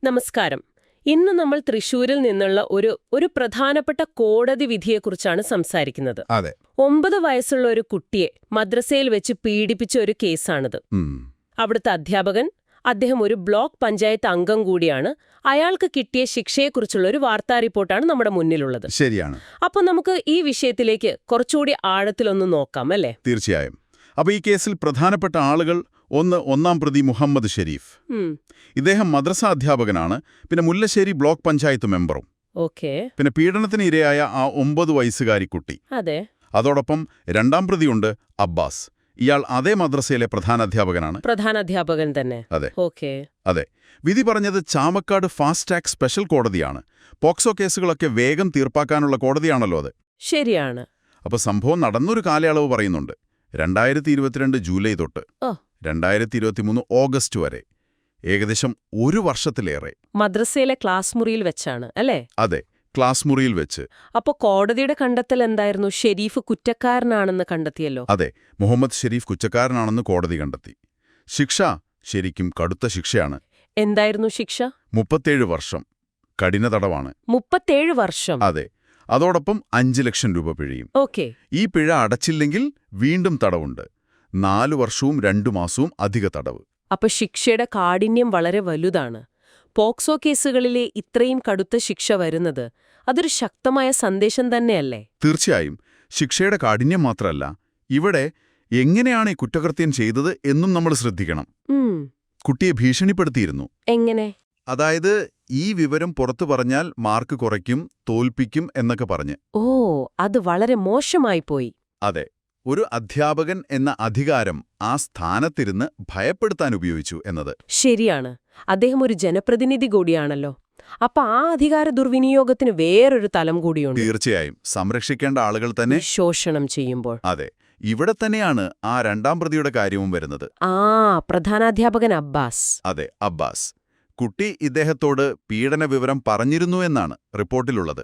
നമസ്കാരം. ഇന്ന് നമ്മൾ തൃശ്ശൂരിൽ നിന്നുള്ള ഒരു പ്രധാനപ്പെട്ട കോടതി വിധിയെക്കുറിച്ചാണ് സംസാരിക്കുന്നത്. അതെ. 9 വയസ്സുള്ള ഒരു കുട്ടിയെ മദ്രസയിൽ വെച്ച് പീഡിപ്പിച്ച ഒരു കേസാണിത്. അവിടുത്തെ അധ്യാപകൻ, അദ്ദേഹം ഒരു ബ്ലോക്ക് പഞ്ചായത്ത് അംഗം കൂടിയാണ്. അയാൾക്ക് കിട്ടിയ ശിക്ഷയെക്കുറിച്ചുള്ള ഒരു വാർത്താ റിപ്പോർട്ടാണ് നമ്മുടെ മുന്നിലുള്ളത്. ശരിയാണ്. അപ്പോൾ നമുക്ക് ഈ വിഷയത്തിലേക്ക് കുറച്ചുകൂടി ആഴത്തിലൊന്ന് നോക്കാം, അല്ലേ? തീർച്ചയായും. അപ്പോൾ ഈ കേസിൽ പ്രധാനപ്പെട്ട ആളുകൾ, ഒന്നാം പ്രതി മുഹമ്മദ് ഷെരീഫ്. ഇദ്ദേഹം മദ്രസ അധ്യാപകനാണ്. പിന്നെ മുല്ലശ്ശേരി ബ്ലോക്ക് പഞ്ചായത്ത് മെമ്പറും. ഓക്കേ. പിന്നെ പീഡനത്തിന് ഇരയായ ആ 9 വയസ്സുകാരി കുട്ടി. അതെ. അതോടൊപ്പം രണ്ടാം പ്രതിയുണ്ട് അബ്ബാസ്. ഇയാൾ അതേ മദ്രസയിലെ പ്രധാനാധ്യാപകനാണ്. പ്രധാനാധ്യാപകൻ തന്നെ. അതെ. ഓക്കേ. അതെ. വിധി പറഞ്ഞത് ചാമക്കാട് ഫാസ്റ്റ് ട്രാക്ക് സ്പെഷ്യൽ കോടതിയാണ്. പോക്സോ കേസുകളൊക്കെ വേഗം തീർപ്പാക്കാനുള്ള കോടതിയാണല്ലോ അത്. ശരിയാണ്. അപ്പോൾ സംഭവം നടന്നൊരു കാലയളവ് പറയുന്നുണ്ട്. 2022 ജൂലൈ തൊട്ട് 2023 ഓഗസ്റ്റ് വരെ, ഏകദേശം 1 വർഷത്തിലേറെ. മദ്രസയിലെ ക്ലാസ് മുറിയിൽ വെച്ചാണ്, അല്ലേ? അതെ, ക്ലാസ് മുറിയിൽ വെച്ച്. അപ്പോൾ കോടതിയുടെ കണ്ടെത്തൽ എന്തായിരുന്നു? ഷെരീഫ് കുറ്റക്കാരനാണെന്ന് കണ്ടെത്തിയല്ലോ. അതെ, മുഹമ്മദ് ഷെരീഫ് കുറ്റക്കാരനാണെന്ന് കോടതി കണ്ടെത്തി. ശിക്ഷ ശരിക്കും കടുത്ത ശിക്ഷയാണ്. എന്തായിരുന്നു ശിക്ഷ? 37 വർഷം കഠിന തടവാണ്. 37 വർഷം? അതെ. അതോടൊപ്പം 5 ലക്ഷം രൂപ പിഴയും. ഓക്കെ. ഈ പിഴ അടച്ചില്ലെങ്കിൽ വീണ്ടും തടവുണ്ട്. 4 വർഷവും 2 മാസവും അധിക തടവ്. അപ്പൊ ശിക്ഷയുടെ കാഠിന്യം വളരെ വലുതാണ്. പോക്സോ കേസുകളിലെ ഇത്രയും കടുത്ത ശിക്ഷ വരുന്നത് അതൊരു ശക്തമായ സന്ദേശം തന്നെയല്ലേ? തീർച്ചയായും. ശിക്ഷയുടെ കാഠിന്യം മാത്രമല്ല, ഇവിടെ എങ്ങനെയാണ് ഈ കുറ്റകൃത്യം ചെയ്തത് എന്നും നമ്മൾ ശ്രദ്ധിക്കണം. കുട്ടിയെ ഭീഷണിപ്പെടുത്തിയിരുന്നു. എങ്ങനെ? അതായത്, ഈ വിവരം പുറത്തു പറഞ്ഞാൽ മാർക്ക് കുറയ്ക്കും, തോൽപ്പിക്കും എന്നൊക്കെ പറഞ്ഞ്. ഓ, അത് വളരെ മോശമായിപ്പോയി. അതെ. ഒരു അധ്യാപകൻ എന്ന അധികാരം ആ സ്ഥാനത്തിരുന്ന് ഭയപ്പെടുത്താൻ ഉപയോഗിച്ചു എന്നത്. ശരിയാണ്. അദ്ദേഹം ഒരു ജനപ്രതിനിധി കൂടിയാണല്ലോ. അപ്പൊ ആ അധികാര ദുർവിനിയോഗത്തിന് വേറൊരു തലം കൂടിയുണ്ട്. തീർച്ചയായും. സംരക്ഷിക്കേണ്ട ആളുകൾ തന്നെ ശോഷണം ചെയ്യുമ്പോൾ. അതെ. ഇവിടെ തന്നെയാണ് ആ രണ്ടാം പ്രതിയുടെ കാര്യവും വരുന്നത്. പ്രധാനാധ്യാപകൻ അബ്ബാസ്. അതെ, അബ്ബാസ്. കുട്ടി ഇദ്ദേഹത്തോട് പീഡന വിവരം പറഞ്ഞിരുന്നു എന്നാണ് റിപ്പോർട്ടിലുള്ളത്.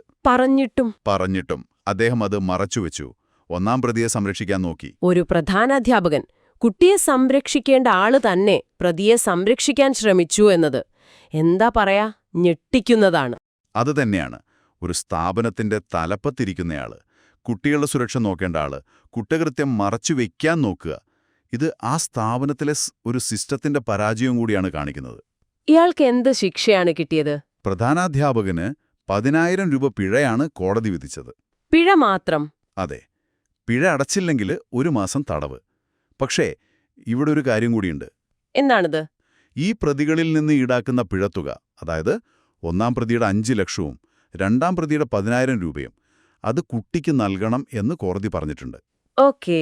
പറഞ്ഞിട്ടും അദ്ദേഹം അത് മറച്ചുവെച്ചു. ഒന്നാം പ്രതിയെ സംരക്ഷിക്കാൻ നോക്കി. ഒരു പ്രധാനാധ്യാപകൻ കുട്ടിയെ സംരക്ഷിക്കേണ്ട ആള് തന്നെ പ്രതിയെ സംരക്ഷിക്കാൻ ശ്രമിച്ചു എന്നത് എന്താ പറയാ, ഞെട്ടിക്കുന്നതാണ്. അത് തന്നെയാണ്. ഒരു സ്ഥാപനത്തിന്റെ തലപ്പത്തിരിക്കുന്നയാള്, കുട്ടികളുടെ സുരക്ഷ നോക്കേണ്ട ആള്, കുറ്റകൃത്യം മറച്ചുവെക്കാൻ നോക്കുക. ഇത് ആ സ്ഥാപനത്തിലെ ഒരു സിസ്റ്റത്തിന്റെ പരാജയം കൂടിയാണ് കാണിക്കുന്നത്. ഇയാൾക്ക് എന്ത് ശിക്ഷയാണ് കിട്ടിയത്? പ്രധാനാധ്യാപകന് 10,000 രൂപ പിഴയാണ് കോടതി വിധിച്ചത്. പിഴ മാത്രം? അതെ. പിഴ അടച്ചില്ലെങ്കിൽ 1 മാസം തടവ്. പക്ഷേ ഇവിടെ ഒരു കാര്യം കൂടിയുണ്ട്. എന്താണിത്? ഈ പ്രതികളിൽ നിന്ന് ഈടാക്കുന്ന പിഴത്തുക, അതായത് ഒന്നാം പ്രതിയുടെ 5 ലക്ഷവും രണ്ടാം പ്രതിയുടെ 10,000 രൂപയും, അത് കുട്ടിക്ക് നൽകണം എന്ന് കോടതി പറഞ്ഞിട്ടുണ്ട്. ഓക്കേ,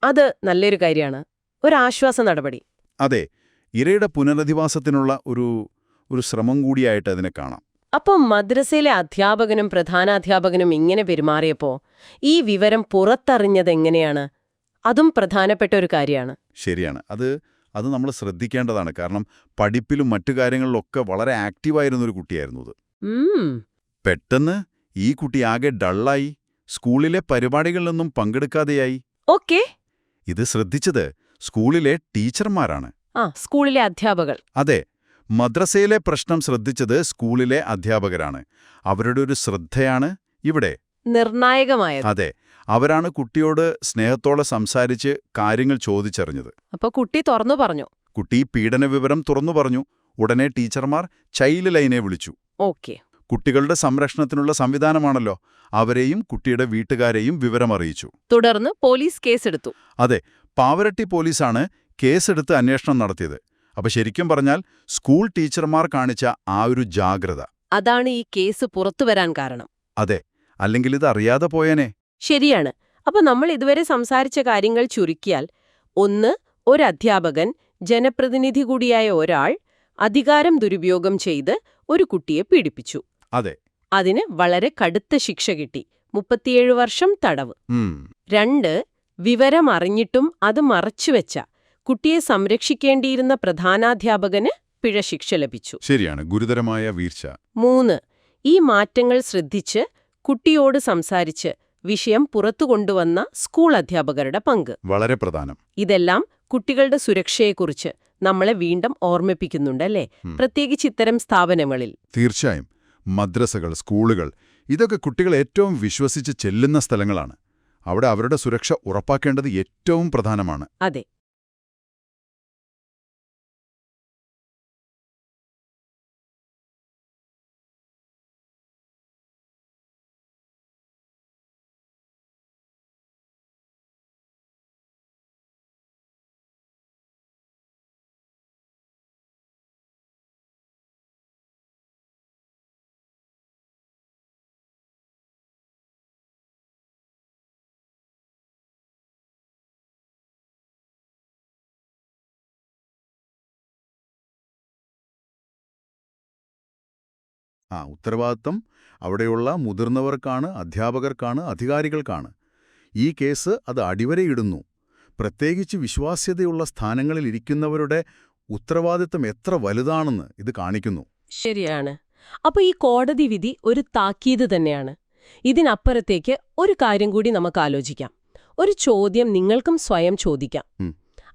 അത് നല്ലൊരു കാര്യമാണ്. ഒരാശ്വാസ നടപടി. അതെ. ഇരയുടെ പുനരധിവാസത്തിനുള്ള ഒരു ശ്രമം കൂടിയായിട്ട് അതിനെ കാണാം. അപ്പം മദ്രസയിലെ അധ്യാപകനും പ്രധാനാധ്യാപകനും ഇങ്ങനെ പെരുമാറിയപ്പോ ഈ വിവരം പുറത്തറിഞ്ഞതെങ്ങനെയാണ്? അതും പ്രധാനപ്പെട്ട ഒരു കാര്യമാണ്. ശരിയാണ്. അത് നമ്മൾ ശ്രദ്ധിക്കേണ്ടതാണ്. കാരണം പഠിപ്പിലും മറ്റു കാര്യങ്ങളിലൊക്കെ വളരെ ആക്റ്റീവായിരുന്നൊരു കുട്ടിയായിരുന്നു അത്. പെട്ടെന്ന് ഈ കുട്ടി ആകെ ഡള്ളായി, സ്കൂളിലെ പരിപാടികളിലൊന്നും പങ്കെടുക്കാതെയായി. ഓക്കേ. ഇത് ശ്രദ്ധിച്ചത് സ്കൂളിലെ ടീച്ചർമാരാണ്. സ്കൂളിലെ അധ്യാപകർ. അതെ. മദ്രസയിലെ പ്രശ്നം ശ്രദ്ധിച്ചത് സ്കൂളിലെ അധ്യാപകരാണ്. അവരുടെ ഒരു ശ്രദ്ധയാണ് ഇവിടെ നിർണായകമായത്. അതെ. അവരാണ് കുട്ടിയോട് സ്നേഹത്തോടെ സംസാരിച്ച് കാര്യങ്ങൾ ചോദിച്ചറിഞ്ഞത്. അപ്പൊ കുട്ടി തുറന്നു പറഞ്ഞു. കുട്ടി പീഡന വിവരം തുറന്നു പറഞ്ഞു. ഉടനെ ടീച്ചർമാർ ചൈൽഡ് ലൈനെ വിളിച്ചു. ഓക്കെ. കുട്ടികളുടെ സംരക്ഷണത്തിനുള്ള സംവിധാനമാണല്ലോ. അവരെയും കുട്ടിയുടെ വീട്ടുകാരെയും വിവരമറിയിച്ചു. തുടർന്ന് പോലീസ് കേസെടുത്തു. അതെ. പാവറട്ടി പോലീസാണ് കേസെടുത്ത് അന്വേഷണം നടത്തിയത്. അപ്പൊ ശരിക്കും പറഞ്ഞാൽ സ്കൂൾ ടീച്ചർമാർ കാണിച്ച ആ ഒരു ജാഗ്രത, അതാണ് ഈ കേസ് പുറത്തുവരാൻ കാരണം. അതെ. അല്ലെങ്കിൽ ഇത് അറിയാതെ പോയേനെ. ശരിയാണ്. അപ്പൊ നമ്മൾ ഇതുവരെ സംസാരിച്ച കാര്യങ്ങൾ ചുരുക്കിയാൽ, 1, ഒരു അധ്യാപകൻ, ജനപ്രതിനിധി കൂടിയായ ഒരാൾ അധികാരം ദുരുപയോഗം ചെയ്ത് ഒരു കുട്ടിയെ പീഡിപ്പിച്ചു. അതെ. അതിന് വളരെ കടുത്ത ശിക്ഷ കിട്ടി. 37 വർഷം തടവ്. 2, വിവരം അറിഞ്ഞിട്ടും അത് മറച്ചുവെച്ച കുട്ടിയെ സംരക്ഷിക്കേണ്ടിയിരുന്ന പ്രധാനാധ്യാപകന് പിഴശിക്ഷ ലഭിച്ചു. ശരിയാണ്. ഗുരുതരമായ വീഴ്ച. 3, ഈ മാറ്റങ്ങൾ ശ്രദ്ധിച്ച് കുട്ടിയോട് സംസാരിച്ച് വിഷയം പുറത്തുകൊണ്ടുവന്ന സ്കൂൾ അധ്യാപകരുടെ പങ്ക് വളരെ പ്രധാനം. ഇതെല്ലാം കുട്ടികളുടെ സുരക്ഷയെക്കുറിച്ച് നമ്മളെ വീണ്ടും ഓർമ്മിപ്പിക്കുന്നുണ്ടല്ലേ, പ്രത്യേകിച്ച് ഇത്തരം സ്ഥാപനങ്ങളിൽ. തീർച്ചയായും. മദ്രസകൾ, സ്കൂളുകൾ, ഇതൊക്കെ കുട്ടികൾ ഏറ്റവും വിശ്വസിച്ച് ചെല്ലുന്ന സ്ഥലങ്ങളാണ്. അവിടെ അവരുടെ സുരക്ഷ ഉറപ്പാക്കേണ്ടത് ഏറ്റവും പ്രധാനമാണ്. അതെ. ഉത്തരവാദിത്തം അവിടെയുള്ള മുതിർന്നവർക്കാണ്, അധ്യാപകർക്കാണ്, അധികാരികൾക്കാണ്. ഈ കേസ് അത് അടിവരയിടുന്നു. പ്രത്യേകിച്ച് വിശ്വാസ്യതയുള്ള സ്ഥാനങ്ങളിൽ ഇരിക്കുന്നവരുടെ ഉത്തരവാദിത്തം എത്ര വലുതാണെന്ന് ഇത് കാണിക്കുന്നു. ശരിയാണ്. അപ്പൊ ഈ കോടതി വിധി ഒരു താക്കീത് തന്നെയാണ്. ഇതിനപ്പുറത്തേക്ക് ഒരു കാര്യം കൂടി നമുക്ക് ആലോചിക്കാം. ഒരു ചോദ്യം നിങ്ങൾക്കും സ്വയം ചോദിക്കാം.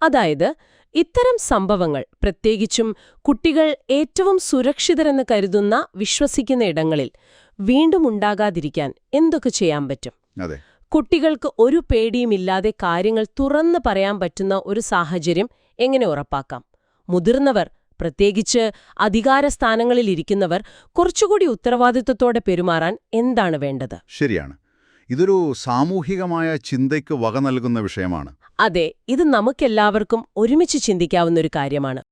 അതായത്, ഇത്തരം സംഭവങ്ങൾ, പ്രത്യേകിച്ചും കുട്ടികൾ ഏറ്റവും സുരക്ഷിതരെന്ന് കരുതുന്ന, വിശ്വസിക്കുന്ന ഇടങ്ങളിൽ വീണ്ടും ഉണ്ടാകാതിരിക്കാൻ എന്തൊക്കെ ചെയ്യാൻ പറ്റും? അതെ. കുട്ടികൾക്ക് ഒരു പേടിയുമില്ലാതെ കാര്യങ്ങൾ തുറന്നു പറയാൻ പറ്റുന്ന ഒരു സാഹചര്യം എങ്ങനെ ഉറപ്പാക്കാം? മുതിർന്നവർ, പ്രത്യേകിച്ച് അധികാരസ്ഥാനങ്ങളിൽ ഇരിക്കുന്നവർ, കുറച്ചുകൂടി ഉത്തരവാദിത്വത്തോടെ പെരുമാറാൻ എന്താണ് വേണ്ടത്? ശരിയാണ്. ഇതൊരു സാമൂഹികമായ ചിന്തയ്ക്ക് വക നൽകുന്ന വിഷയമാണ്. അതെ, ഇത് നമുക്കെല്ലാവർക്കും ഒരുമിച്ച് ചിന്തിക്കാവുന്ന ഒരു കാര്യമാണ്.